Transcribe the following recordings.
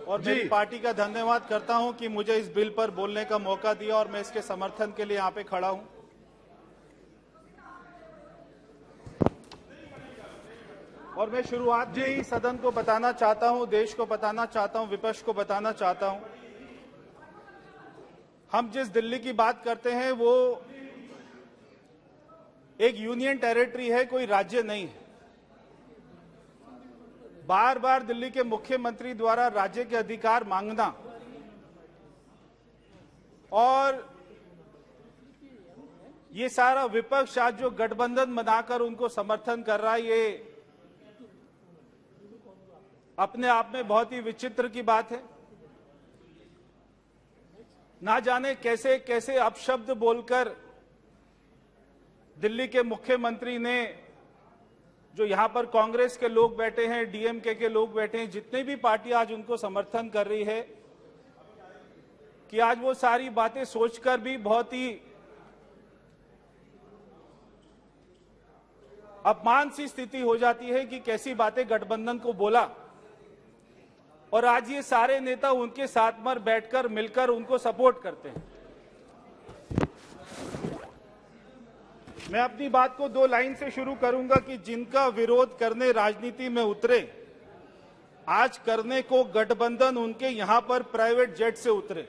और मेरी पार्टी का धन्यवाद करता हूं कि मुझे इस बिल पर बोलने का मौका दिया और मैं इसके समर्थन के लिए यहां पे खड़ा हूं। और मैं शुरुआत में ही सदन को बताना चाहता हूं, देश को बताना चाहता हूं, विपक्ष को बताना चाहता हूं, हम जिस दिल्ली की बात करते हैं वो एक यूनियन टेरिटरी है, कोई राज्य नहीं है। बार बार दिल्ली के मुख्यमंत्री द्वारा राज्य के अधिकार मांगना और ये सारा विपक्ष आज जो गठबंधन बनाकर उनको समर्थन कर रहा है, ये अपने आप में बहुत ही विचित्र की बात है। ना जाने कैसे कैसे अपशब्द बोलकर दिल्ली के मुख्यमंत्री ने, जो यहां पर कांग्रेस के लोग बैठे हैं, डीएमके के लोग बैठे हैं, जितनी भी पार्टी आज उनको समर्थन कर रही है, कि आज वो सारी बातें सोचकर भी बहुत ही अपमान सी स्थिति हो जाती है कि कैसी बातें गठबंधन को बोला। और आज ये सारे नेता उनके साथ में बैठकर मिलकर उनको सपोर्ट करते हैं। मैं अपनी बात को 2 लाइन से शुरू करूंगा कि जिनका विरोध करने राजनीति में उतरे, आज करने को गठबंधन उनके यहां पर प्राइवेट जेट से उतरे।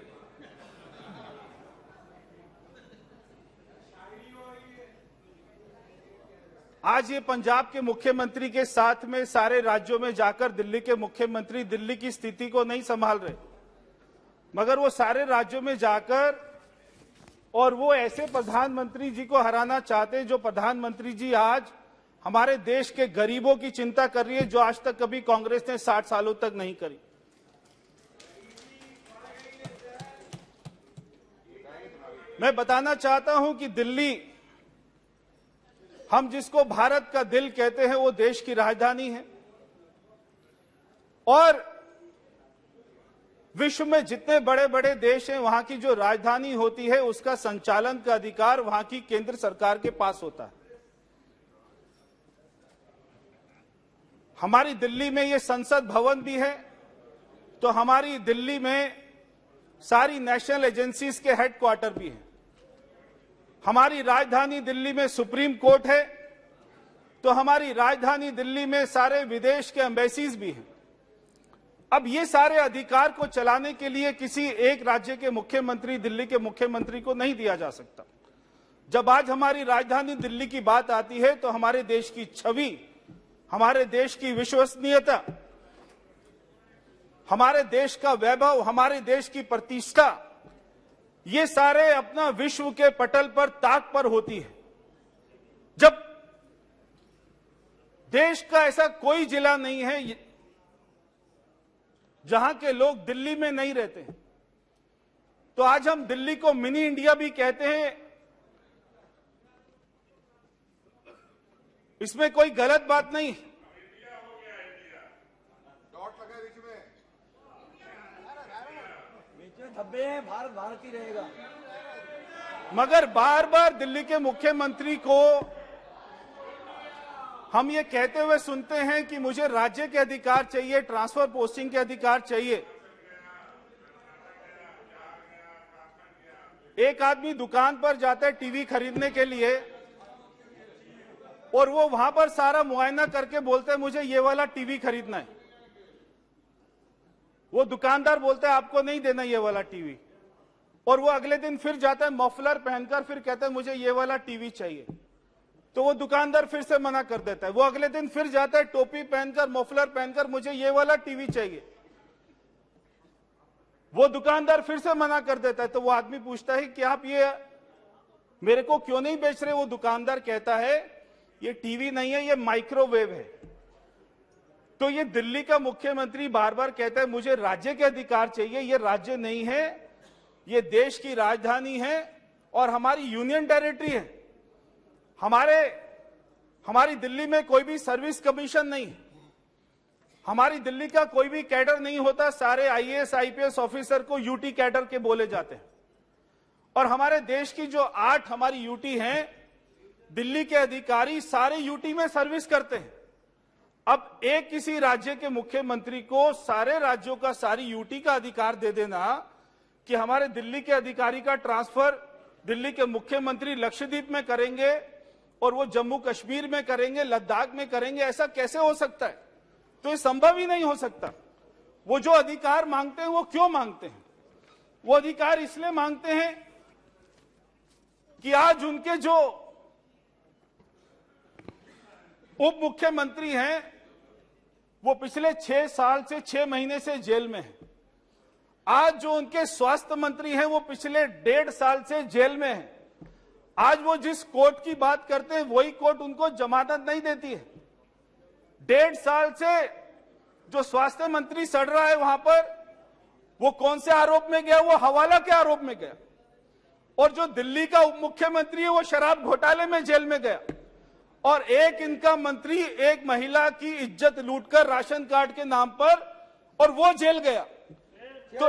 आज ये पंजाब के मुख्यमंत्री के साथ में सारे राज्यों में जाकर दिल्ली के मुख्यमंत्री दिल्ली की स्थिति को नहीं संभाल रहे, मगर वो सारे राज्यों में जाकर और वो ऐसे प्रधानमंत्री जी को हराना चाहते हैं जो प्रधानमंत्री जी आज हमारे देश के गरीबों की चिंता कर रही है, जो आज तक कभी कांग्रेस ने 60 सालों तक नहीं करी। मैं बताना चाहता हूं कि दिल्ली, हम जिसको भारत का दिल कहते हैं, वो देश की राजधानी है और विश्व में जितने बड़े बड़े देश हैं, वहां की जो राजधानी होती है उसका संचालन का अधिकार वहां की केंद्र सरकार के पास होता है। हमारी दिल्ली में ये संसद भवन भी है, तो हमारी दिल्ली में सारी नेशनल एजेंसीज के हेडक्वार्टर भी हैं। हमारी राजधानी दिल्ली में सुप्रीम कोर्ट है, तो हमारी राजधानी दिल्ली में सारे विदेश के एम्बेसीज भी हैं। अब ये सारे अधिकार को चलाने के लिए किसी एक राज्य के मुख्यमंत्री, दिल्ली के मुख्यमंत्री को नहीं दिया जा सकता। जब आज हमारी राजधानी दिल्ली की बात आती है, तो हमारे देश की छवि, हमारे देश की विश्वसनीयता, हमारे देश का वैभव, हमारे देश की प्रतिष्ठा, ये सारे अपना विश्व के पटल पर ताक पर होती है। जब देश का ऐसा कोई जिला नहीं है जहां के लोग दिल्ली में नहीं रहते, तो आज हम दिल्ली को मिनी इंडिया भी कहते हैं, इसमें कोई गलत बात नहीं। धब्बे हैं, भारत भारत ही रहेगा। मगर बार बार दिल्ली के मुख्यमंत्री को हम ये कहते हुए सुनते हैं कि मुझे राज्य के अधिकार चाहिए, ट्रांसफर पोस्टिंग के अधिकार चाहिए। एक आदमी दुकान पर जाता है टीवी खरीदने के लिए और वो वहां पर सारा मुआयना करके बोलता है मुझे ये वाला टीवी खरीदना है। वो दुकानदार बोलता है आपको नहीं देना ये वाला टीवी, और वो अगले दिन फिर जाता है मफलर पहनकर, फिर कहता है मुझे ये वाला टीवी चाहिए, तो वो दुकानदार फिर से मना कर देता है। वो अगले दिन फिर जाता है टोपी पहनकर, मफलर पहनकर, मुझे ये वाला टीवी चाहिए, वो दुकानदार फिर से मना कर देता है। तो वो आदमी पूछता है कि आप ये मेरे को क्यों नहीं बेच रहे? वो दुकानदार कहता है ये टीवी नहीं है, ये माइक्रोवेव है। तो ये दिल्ली का मुख्यमंत्री बार बार कहता है मुझे राज्य के अधिकार चाहिए। ये राज्य नहीं है, ये देश की राजधानी है और हमारी यूनियन टेरिटरी है। हमारी दिल्ली में कोई भी सर्विस कमीशन नहीं, हमारी दिल्ली का कोई भी कैडर नहीं होता। सारे आईएएस आईपीएस ऑफिसर को यूटी कैडर के बोले जाते हैं। और हमारे देश की जो 8 हमारी यूटी हैं, दिल्ली के अधिकारी सारे यूटी में सर्विस करते हैं। अब एक किसी राज्य के मुख्यमंत्री को सारे राज्यों का, सारी यूटी का अधिकार दे देना कि हमारे दिल्ली के अधिकारी का ट्रांसफर दिल्ली के मुख्यमंत्री लक्षद्वीप में करेंगे और वो जम्मू कश्मीर में करेंगे, लद्दाख में करेंगे, ऐसा कैसे हो सकता है? तो ये संभव ही नहीं हो सकता। वो जो अधिकार मांगते हैं वो क्यों मांगते हैं? वो अधिकार इसलिए मांगते हैं कि आज उनके जो उप मुख्यमंत्री हैं वो पिछले 6 साल से 6 महीने से जेल में हैं। आज जो उनके स्वास्थ्य मंत्री हैं वो पिछले 1.5 साल से जेल में हैं। आज वो जिस कोर्ट की बात करते हैं वही कोर्ट उनको जमानत नहीं देती है। 1.5 साल से जो स्वास्थ्य मंत्री सड़ रहा है वहां पर, वो कौन से आरोप में गया? वो हवाला के आरोप में गया। और जो दिल्ली का उप मुख्यमंत्री है वो शराब घोटाले में जेल में गया। और एक इनका मंत्री एक महिला की इज्जत लूटकर राशन कार्ड के नाम पर, और वो जेल गया। तो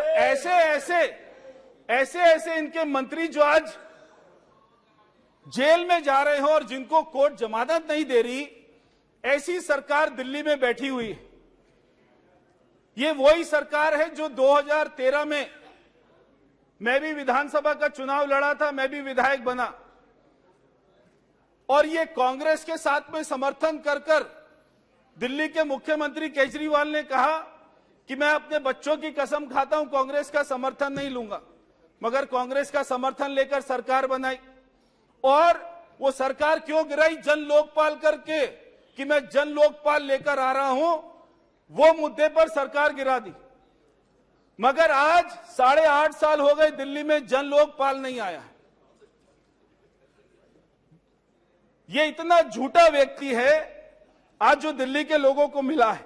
ऐसे इनके मंत्री जो आज जेल में जा रहे हो और जिनको कोर्ट जमानत नहीं दे रही, ऐसी सरकार दिल्ली में बैठी हुई है। ये वही सरकार है जो 2013 में मैं भी विधानसभा का चुनाव लड़ा था, मैं भी विधायक बना, और ये कांग्रेस के साथ में समर्थन कर दिल्ली के मुख्यमंत्री केजरीवाल ने कहा कि मैं अपने बच्चों की कसम खाता हूं कांग्रेस का समर्थन नहीं लूंगा, मगर कांग्रेस का समर्थन लेकर सरकार बनाई। और वो सरकार क्यों गिराई? जन लोकपाल करके कि मैं जन लोकपाल लेकर आ रहा हूं, वो मुद्दे पर सरकार गिरा दी। मगर आज 8.5 साल हो गए दिल्ली में जन लोकपाल नहीं आया है। ये इतना झूठा व्यक्ति है आज जो दिल्ली के लोगों को मिला है।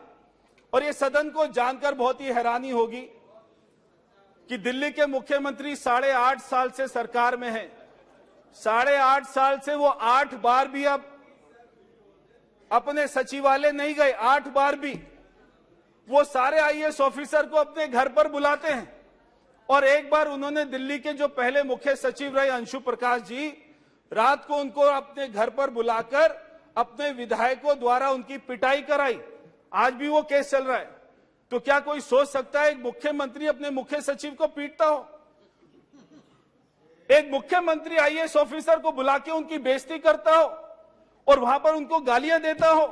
और ये सदन को जानकर बहुत ही हैरानी होगी कि दिल्ली के मुख्यमंत्री 8.5 साल से सरकार में हैं। 8.5 साल से वो 8 बार भी अब अपने सचिवालय नहीं गए। 8 बार भी वो सारे आईएएस ऑफिसर को अपने घर पर बुलाते हैं। और एक बार उन्होंने दिल्ली के जो पहले मुख्य सचिव रहे अंशु प्रकाश जी, रात को उनको अपने घर पर बुलाकर अपने विधायकों द्वारा उनकी पिटाई कराई। आज भी वो केस चल रहा है। तो क्या कोई सोच सकता है एक मुख्यमंत्री अपने मुख्य सचिव को पीटता हो? एक मुख्यमंत्री आईएएस ऑफिसर को बुला के उनकी बेइज्जती करता हो और वहां पर उनको गालियां देता हो,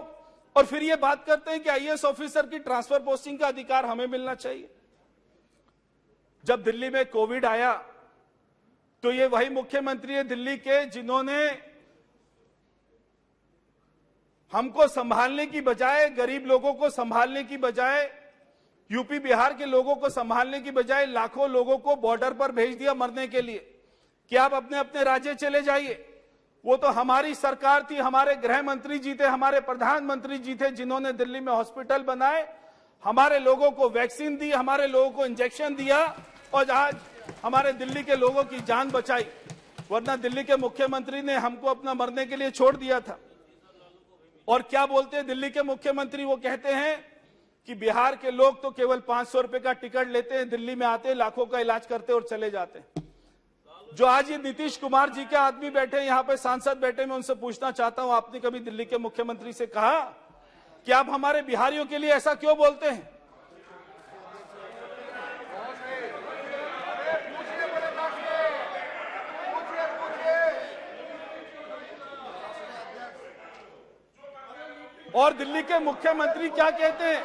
और फिर ये बात करते हैं कि आईएएस ऑफिसर की ट्रांसफर पोस्टिंग का अधिकार हमें मिलना चाहिए। जब दिल्ली में कोविड आया तो ये वही मुख्यमंत्री है दिल्ली के जिन्होंने हमको संभालने की बजाय, गरीब लोगों को संभालने की बजाय, यूपी बिहार के लोगों को संभालने की बजाय लाखों लोगों को बॉर्डर पर भेज दिया मरने के लिए कि आप अपने अपने राज्य चले जाइए। वो तो हमारी सरकार थी, हमारे गृह मंत्री जी थे, हमारे प्रधानमंत्री जी थे जिन्होंने दिल्ली में हॉस्पिटल बनाए, हमारे लोगों को वैक्सीन दी, हमारे लोगों को इंजेक्शन दिया और आज हमारे दिल्ली के लोगों की जान बचाई। वरना दिल्ली के मुख्यमंत्री ने हमको अपना मरने के लिए छोड़ दिया था। और क्या बोलते हैं दिल्ली के मुख्यमंत्री? वो कहते हैं कि बिहार के लोग तो केवल 500 रुपए का टिकट लेते हैं, दिल्ली में आते हैं, लाखों का इलाज करते और चले जाते हैं। जो आज ये नीतीश कुमार जी के आदमी बैठे हैं, यहाँ पे सांसद बैठे, मैं उनसे पूछना चाहता हूं, आपने कभी दिल्ली के मुख्यमंत्री से कहा कि आप हमारे बिहारियों के लिए ऐसा क्यों बोलते हैं? और दिल्ली के मुख्यमंत्री क्या कहते हैं?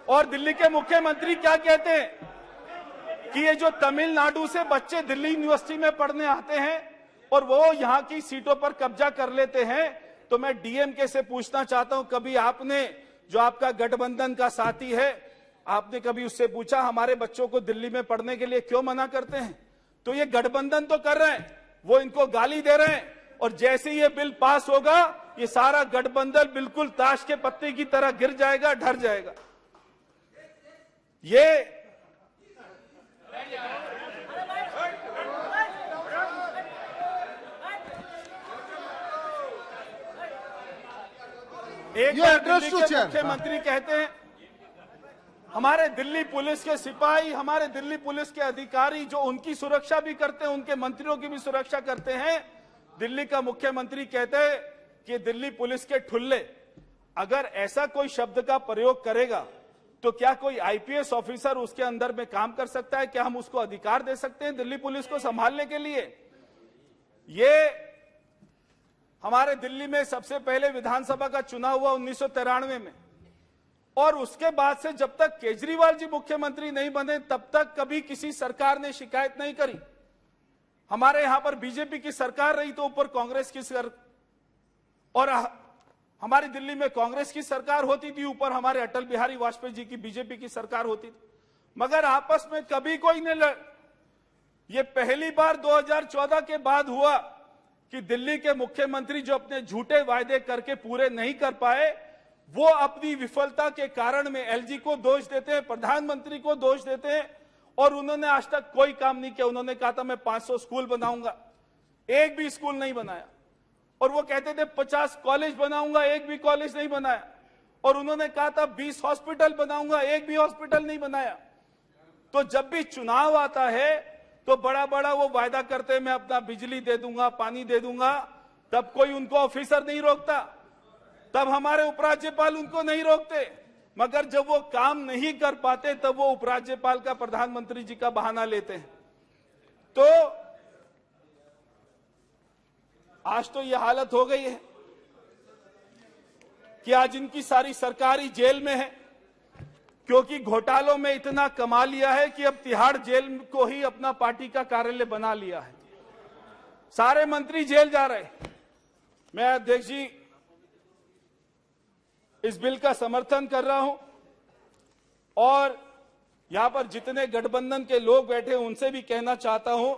और दिल्ली के मुख्यमंत्री क्या कहते हैं कि ये जो तमिलनाडु से बच्चे दिल्ली यूनिवर्सिटी में पढ़ने आते हैं और वो यहां की सीटों पर कब्जा कर लेते हैं। तो मैं डीएमके से पूछना चाहता हूं, कभी आपने, जो आपका गठबंधन का साथी है, आपने कभी उससे पूछा हमारे बच्चों को दिल्ली में पढ़ने के लिए क्यों मना करते हैं? तो ये गठबंधन तो कर रहे हैं, वो इनको गाली दे रहे हैं, और जैसे ये बिल पास होगा ये सारा गठबंधन बिल्कुल ताश के पत्ते की तरह गिर जाएगा, ढर जाएगा। ये एक बार दिल्ली के मुख्यमंत्री कहते हैं हमारे दिल्ली पुलिस के सिपाही, हमारे दिल्ली पुलिस के अधिकारी जो उनकी सुरक्षा भी करते हैं, उनके मंत्रियों की भी सुरक्षा करते हैं। दिल्ली का मुख्यमंत्री कहते हैं कि दिल्ली पुलिस के ठुल्ले अगर ऐसा कोई शब्द का प्रयोग करेगा तो क्या कोई आईपीएस ऑफिसर उसके अंदर में काम कर सकता है? क्या हम उसको अधिकार दे सकते हैं दिल्ली पुलिस को संभालने के लिए? ये हमारे दिल्ली में सबसे पहले विधानसभा का चुनाव हुआ 1993 में, और उसके बाद से जब तक केजरीवाल जी मुख्यमंत्री नहीं बने तब तक कभी किसी सरकार ने शिकायत नहीं करी। हमारे यहां पर बीजेपी की सरकार रही तो ऊपर कांग्रेस की और हमारी दिल्ली में कांग्रेस की सरकार होती थी, ऊपर हमारे अटल बिहारी वाजपेयी जी की बीजेपी की सरकार होती थी, मगर आपस में कभी कोई नहीं लड़। ये पहली बार 2014 के बाद हुआ कि दिल्ली के मुख्यमंत्री जो अपने झूठे वायदे करके पूरे नहीं कर पाए, वो अपनी विफलता के कारण में एलजी को दोष देते हैं, प्रधानमंत्री को दोष देते हैं, और उन्होंने आज तक कोई काम नहीं किया। उन्होंने कहा था मैं 500 स्कूल बनाऊंगा, एक भी स्कूल नहीं बनाया। और वो कहते थे 50 कॉलेज बनाऊंगा, एक भी कॉलेज नहीं बनाया। और उन्होंने कहा था 20 हॉस्पिटल बनाऊंगा, एक भी हॉस्पिटल नहीं बनाया। तो जब भी चुनाव आता है तो बड़ा बड़ा वो वायदा करते हैं मैं अपना बिजली दे दूंगा, पानी दे दूंगा, तब कोई उनको ऑफिसर नहीं रोकता, तब हमारे उपराज्यपाल उनको नहीं रोकते। मगर जब वो काम नहीं कर पाते तब वो उपराज्यपाल का प्रधानमंत्री जी का बहाना लेते हैं। तो आज तो ये हालत हो गई है कि आज इनकी सारी सरकारी जेल में है, क्योंकि घोटालों में इतना कमा लिया है कि अब तिहाड़ जेल को ही अपना पार्टी का कार्यालय बना लिया है। सारे मंत्री जेल जा रहे। मैं अध्यक्ष जी इस बिल का समर्थन कर रहा हूं, और यहां पर जितने गठबंधन के लोग बैठे हैं उनसे भी कहना चाहता हूं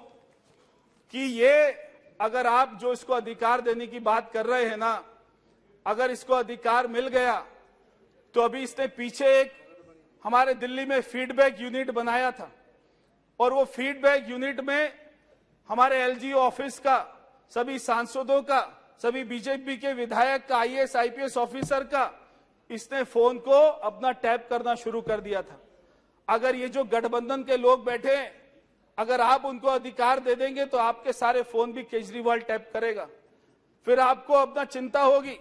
कि ये अगर आप जो इसको अधिकार देने की बात कर रहे हैं ना, अगर इसको अधिकार मिल गया तो अभी इसने पीछे एक हमारे दिल्ली में फीडबैक यूनिट बनाया था, और वो फीडबैक यूनिट में हमारे एलजी ऑफिस का, सभी सांसदों का, सभी बीजेपी के विधायक का, आईएएस आईपीएस ऑफिसर का इसने फोन को अपना टैप करना शुरू कर दिया था। अगर ये जो गठबंधन के लोग बैठे हैं, अगर आप उनको अधिकार दे देंगे तो आपके सारे फोन भी केजरीवाल टैप करेगा, फिर आपको अपना चिंता होगी।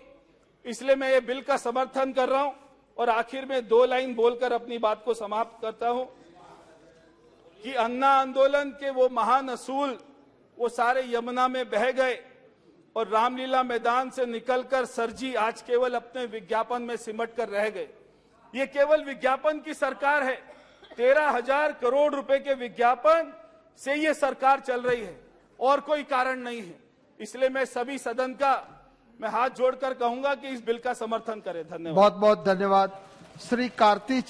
इसलिए मैं ये बिल का समर्थन कर रहा हूं, और आखिर में 2 लाइन बोलकर अपनी बात को समाप्त करता हूं कि अन्ना आंदोलन के वो महान असूल वो सारे यमुना में बह गए, और रामलीला मैदान से निकलकर सरजी आज केवल अपने विज्ञापन में सिमट कर रह गए। ये केवल विज्ञापन की सरकार है। 13,000 करोड़ रुपए के विज्ञापन से ये सरकार चल रही है, और कोई कारण नहीं है। इसलिए मैं सभी सदन का मैं हाथ जोड़कर कहूंगा कि इस बिल का समर्थन करें। धन्यवाद। बहुत बहुत धन्यवाद श्री कार्ति।